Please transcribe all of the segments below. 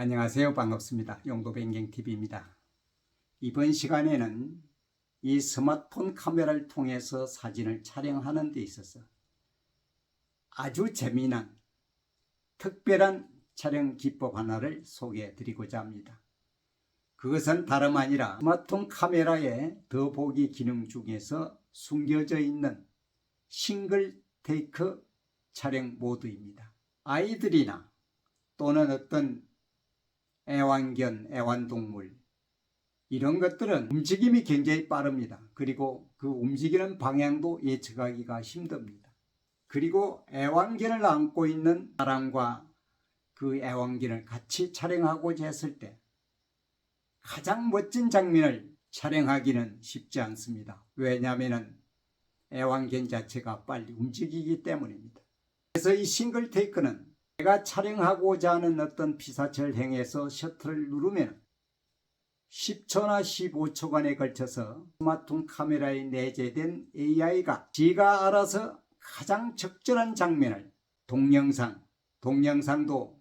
안녕하세요. 반갑습니다. 용도변경TV입니다. 이번 시간에는 이 스마트폰 카메라를 통해서 사진을 촬영하는 데 있어서 아주 재미난 특별한 촬영 기법 하나를 소개해 드리고자 합니다. 그것은 다름 아니라 스마트폰 카메라의 더보기 기능 중에서 숨겨져 있는 싱글 테이크 촬영 모드입니다. 아이들이나 또는 어떤 애완견, 애완동물 이런 것들은 움직임이 굉장히 빠릅니다. 그리고 그 움직이는 방향도 예측하기가 힘듭니다. 그리고 애완견을 안고 있는 사람과 그 애완견을 같이 촬영하고자 했을 때 가장 멋진 장면을 촬영하기는 쉽지 않습니다. 왜냐하면 애완견 자체가 빨리 움직이기 때문입니다. 그래서 이 싱글 테이크는 내가 촬영하고자 하는 어떤 피사체를 향해서 셔터를 누르면 10초나 15초간에 걸쳐서 스마트폰 카메라에 내재된 AI가 지가 알아서 가장 적절한 장면을 동영상도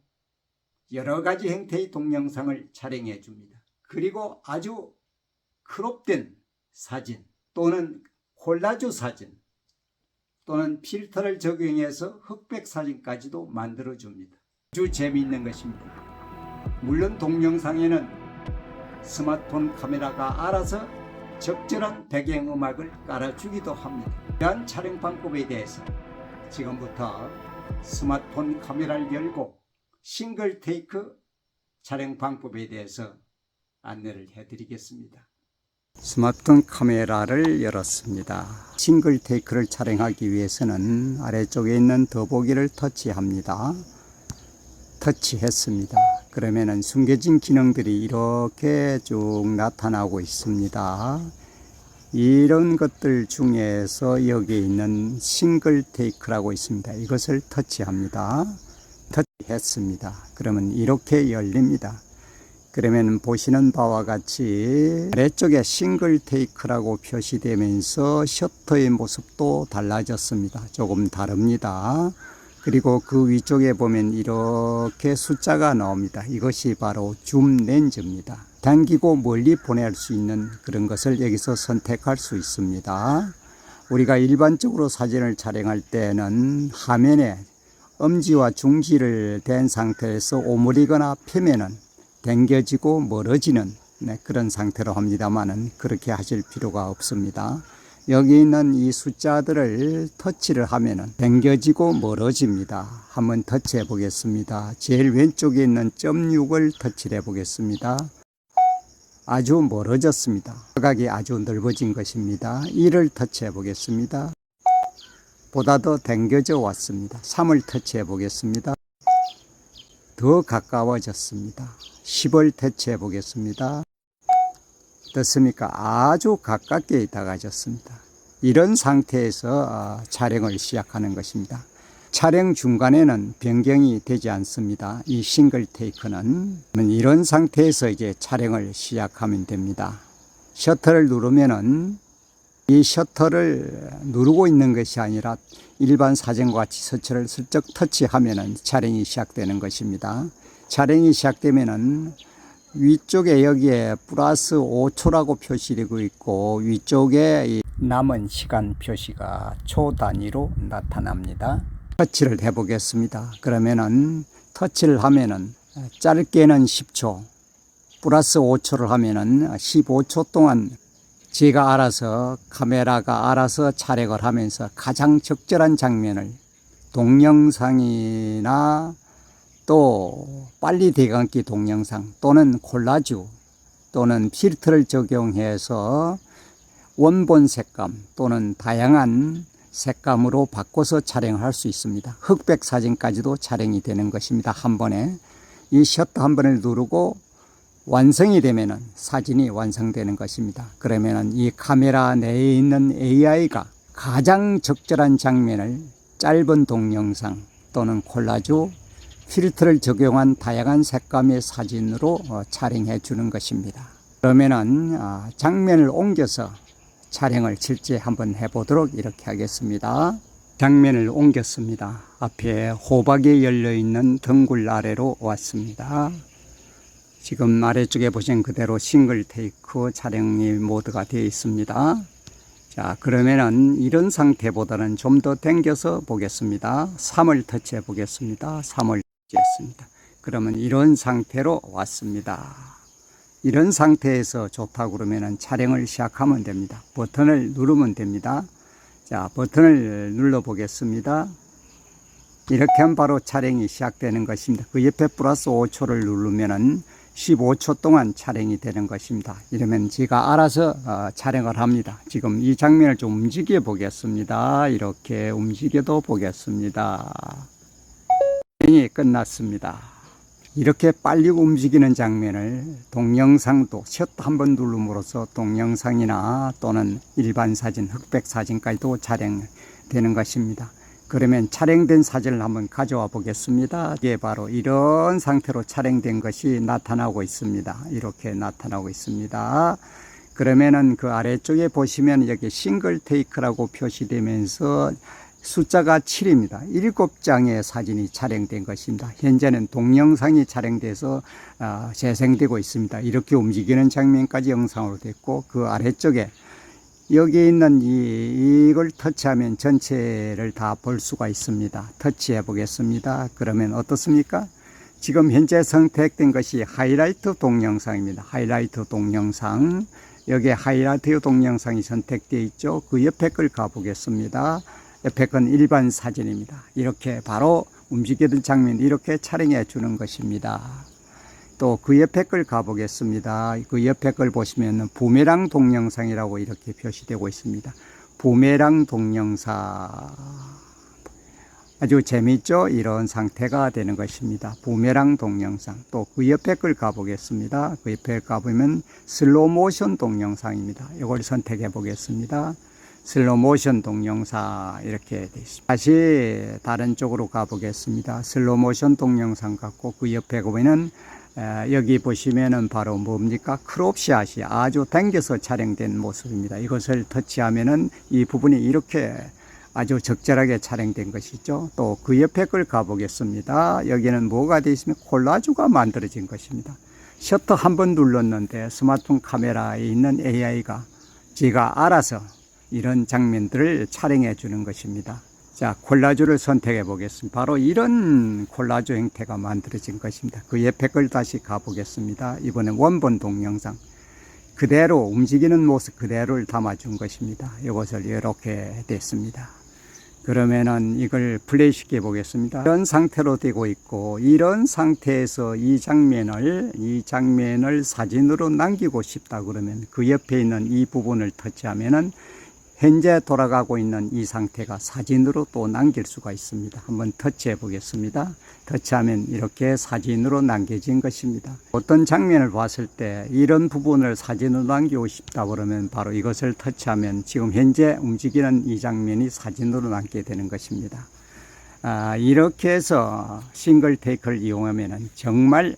여러 가지 형태의 동영상을 촬영해 줍니다. 그리고 아주 크롭된 사진 또는 콜라주 사진 또는 필터를 적용해서 흑백 사진까지도 만들어줍니다. 아주 재미있는 것입니다. 물론 동영상에는 스마트폰 카메라가 알아서 적절한 배경음악을 깔아주기도 합니다. 이러한 촬영 방법에 대해서 지금부터 스마트폰 카메라를 열고 싱글 테이크 촬영 방법에 대해서 안내를 해드리겠습니다. 스마트폰 카메라를 열었습니다. 싱글 테이크를 촬영하기 위해서는 아래쪽에 있는 더보기를 터치합니다. 터치했습니다. 그러면은 숨겨진 기능들이 이렇게 쭉 나타나고 있습니다. 이런 것들 중에서 여기에 있는 싱글 테이크라고 있습니다. 이것을 터치합니다. 터치했습니다. 그러면 이렇게 열립니다. 그러면 보시는 바와 같이 아래쪽에 싱글 테이크라고 표시되면서 셔터의 모습도 달라졌습니다. 조금 다릅니다. 그리고 그 위쪽에 보면 이렇게 숫자가 나옵니다. 이것이 바로 줌 렌즈입니다. 당기고 멀리 보낼 수 있는 그런 것을 여기서 선택할 수 있습니다. 우리가 일반적으로 사진을 촬영할 때는 화면에 엄지와 중지를 댄 상태에서 오므리거나 펴면은 당겨지고 멀어지는 그런 상태로 합니다만은 그렇게 하실 필요가 없습니다. 여기 있는 이 숫자들을 터치를 하면은 당겨지고 멀어집니다. 한번 터치해 보겠습니다. 제일 왼쪽에 있는 점 6을 터치해 보겠습니다. 아주 멀어졌습니다. 사각이 아주 넓어진 것입니다. 이를 터치해 보겠습니다. 보다 더 당겨져 왔습니다. 3을 터치해 보겠습니다. 더 가까워졌습니다. 10을 터치해 보겠습니다. 어떻습니까? 아주 가깝게 다가졌습니다. 이런 상태에서 촬영을 시작하는 것입니다. 촬영 중간에는 변경이 되지 않습니다. 이 싱글 테이크는 이런 상태에서 이제 촬영을 시작하면 됩니다. 셔터를 누르면은 이 셔터를 누르고 있는 것이 아니라 일반 사진과 같이 셔터를 슬쩍 터치하면은 촬영이 시작되는 것입니다. 촬영이 시작되면은 위쪽에 여기에 플러스 5초라고 표시되고 있고 위쪽에 남은 시간 표시가 초 단위로 나타납니다. 터치를 해 보겠습니다. 그러면은 터치를 하면은 짧게는 10초 플러스 5초를 하면은 15초 동안 제가 알아서 카메라가 알아서 촬영을 하면서 가장 적절한 장면을 동영상이나 또 빨리 대감기 동영상 또는 콜라주 또는 필터를 적용해서 원본 색감 또는 다양한 색감으로 바꿔서 촬영할 수 있습니다. 흑백 사진까지도 촬영이 되는 것입니다. 한 번에 이 셔터 한 번을 누르고 완성이 되면은 사진이 완성되는 것입니다. 그러면은 이 카메라 내에 있는 AI가 가장 적절한 장면을 짧은 동영상 또는 콜라주 필터를 적용한 다양한 색감의 사진으로 촬영해 주는 것입니다. 그러면은 장면을 옮겨서 촬영을 실제 한번 해보도록 이렇게 하겠습니다. 장면을 옮겼습니다. 앞에 호박이 열려있는 덩굴 아래로 왔습니다. 지금 아래쪽에 보시는 그대로 싱글 테이크 촬영이 모드가 되어 있습니다. 자, 그러면은 이런 상태보다는 좀 더 당겨서 보겠습니다. 3을 터치해 보겠습니다. 3을 터치했습니다. 그러면 이런 상태로 왔습니다. 이런 상태에서 좋다고 그러면은 촬영을 시작하면 됩니다. 버튼을 누르면 됩니다. 자, 버튼을 눌러 보겠습니다. 이렇게 하면 바로 촬영이 시작되는 것입니다. 그 옆에 플러스 5초를 누르면은 15초 동안 촬영이 되는 것입니다. 이러면 제가 알아서 촬영을 합니다. 지금 이 장면을 좀 움직여 보겠습니다. 이렇게 움직여도 보겠습니다. 촬영이 끝났습니다. 이렇게 빨리 움직이는 장면을 동영상도 셔터 한번 누름으로써 동영상이나 또는 일반 사진, 흑백 사진까지도 촬영되는 것입니다. 그러면 촬영된 사진을 한번 가져와 보겠습니다. 이게 바로 이런 상태로 촬영된 것이 나타나고 있습니다. 이렇게 나타나고 있습니다. 그러면은 그 아래쪽에 보시면 여기 싱글 테이크라고 표시되면서 숫자가 7입니다. 7장의 사진이 촬영된 것입니다. 현재는 동영상이 촬영돼서 재생되고 있습니다. 이렇게 움직이는 장면까지 영상으로 됐고, 그 아래쪽에 여기 있는 이걸 터치하면 전체를 다 볼 수가 있습니다. 터치해 보겠습니다. 그러면 어떻습니까? 지금 현재 선택된 것이 하이라이트 동영상입니다. 하이라이트 동영상. 여기에 하이라이트 동영상이 선택되어 있죠. 그 옆에 걸 가보겠습니다. 옆에 건 일반 사진입니다. 이렇게 바로 움직이는 장면 이렇게 촬영해 주는 것입니다. 또 그 옆에 걸 가보겠습니다. 그 옆에 걸 보시면 부메랑 동영상이라고 이렇게 표시되고 있습니다. 부메랑 동영상. 아주 재미있죠? 이런 상태가 되는 것입니다. 부메랑 동영상. 또 그 옆에 걸 가보겠습니다. 그 옆에 가보면 슬로우 모션 동영상입니다. 이걸 선택해 보겠습니다. 슬로우 모션 동영상 이렇게 되어 있습니다. 다시 다른 쪽으로 가보겠습니다. 슬로우 모션 동영상 같고 그 옆에 보면은 여기 보시면은 바로 뭡니까? 크롭샷이 아주 당겨서 촬영된 모습입니다. 이것을 터치하면은 이 부분이 이렇게 아주 적절하게 촬영된 것이죠. 또 그 옆에 걸 가보겠습니다. 여기는 뭐가 되어 있으면 콜라주가 만들어진 것입니다. 셔터 한번 눌렀는데 스마트폰 카메라에 있는 AI가 제가 알아서 이런 장면들을 촬영해 주는 것입니다. 자, 콜라주를 선택해 보겠습니다. 바로 이런 콜라주 형태가 만들어진 것입니다. 그 옆에 걸 다시 가보겠습니다. 이번엔 원본 동영상. 그대로 움직이는 모습 그대로를 담아준 것입니다. 이것을 이렇게 됐습니다. 그러면은 이걸 플레이 시켜 보겠습니다. 이런 상태로 되고 있고, 이런 상태에서 이 장면을 사진으로 남기고 싶다 그러면 그 옆에 있는 이 부분을 터치하면은 현재 돌아가고 있는 이 상태가 사진으로 또 남길 수가 있습니다. 한번 터치해 보겠습니다. 터치하면 이렇게 사진으로 남겨진 것입니다. 어떤 장면을 봤을 때 이런 부분을 사진으로 남기고 싶다 그러면 바로 이것을 터치하면 지금 현재 움직이는 이 장면이 사진으로 남게 되는 것입니다. 이렇게 해서 싱글 테이크를 이용하면 정말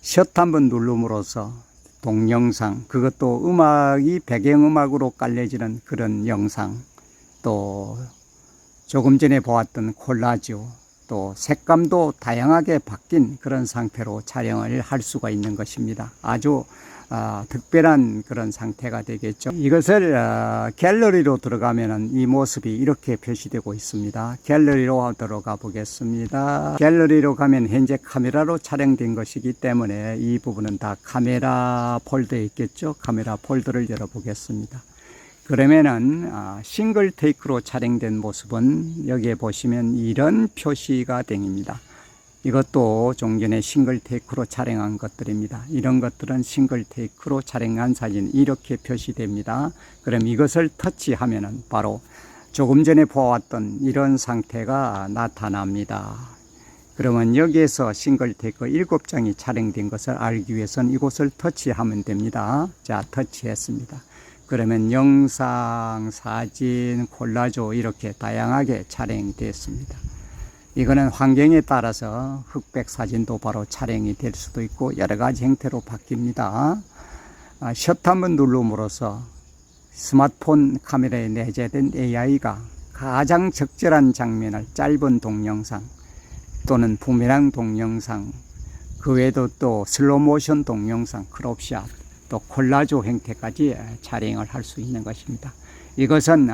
셔터 한번 누름으로써 동영상, 그것도 음악이 배경음악으로 깔려지는 그런 영상, 또 조금 전에 보았던 콜라주, 또 색감도 다양하게 바뀐 그런 상태로 촬영을 할 수가 있는 것입니다. 아주 특별한 그런 상태가 되겠죠. 이것을 갤러리로 들어가면은 이 모습이 이렇게 표시되고 있습니다. 갤러리로 들어가 보겠습니다. 갤러리로 가면 현재 카메라로 촬영된 것이기 때문에 이 부분은 다 카메라 폴더에 있겠죠. 카메라 폴더를 열어 보겠습니다. 그러면은 싱글 테이크로 촬영된 모습은 여기에 보시면 이런 표시가 됩니다. 이것도 종전에 싱글 테이크로 촬영한 것들입니다. 이런 것들은 싱글 테이크로 촬영한 사진 이렇게 표시됩니다. 그럼 이것을 터치하면은 바로 조금 전에 보았던 이런 상태가 나타납니다. 그러면 여기에서 싱글 테이크 7장이 촬영된 것을 알기 위해서는 이곳을 터치하면 됩니다. 자, 터치했습니다. 그러면 영상, 사진, 콜라주 이렇게 다양하게 촬영되었습니다. 이거는 환경에 따라서 흑백 사진도 바로 촬영이 될 수도 있고 여러 가지 형태로 바뀝니다. 셔터 한번 누름으로써 스마트폰 카메라에 내재된 AI가 가장 적절한 장면을 짧은 동영상 또는 부메랑 동영상 그 외에도 또 슬로모션 동영상, 크롭샷, 또 콜라주 형태까지 촬영을 할 수 있는 것입니다. 이것은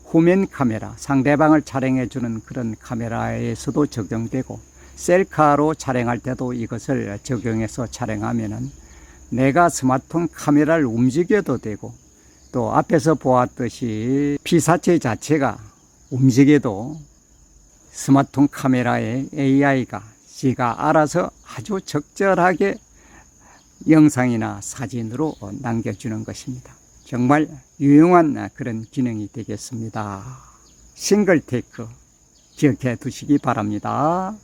후면 카메라, 상대방을 촬영해주는 그런 카메라에서도 적용되고, 셀카로 촬영할 때도 이것을 적용해서 촬영하면은 내가 스마트폰 카메라를 움직여도 되고, 또 앞에서 보았듯이 피사체 자체가 움직여도 스마트폰 카메라에 AI가 지가 알아서 아주 적절하게 영상이나 사진으로 남겨주는 것입니다. 정말 유용한 그런 기능이 되겠습니다. 싱글 테이크 기억해 두시기 바랍니다.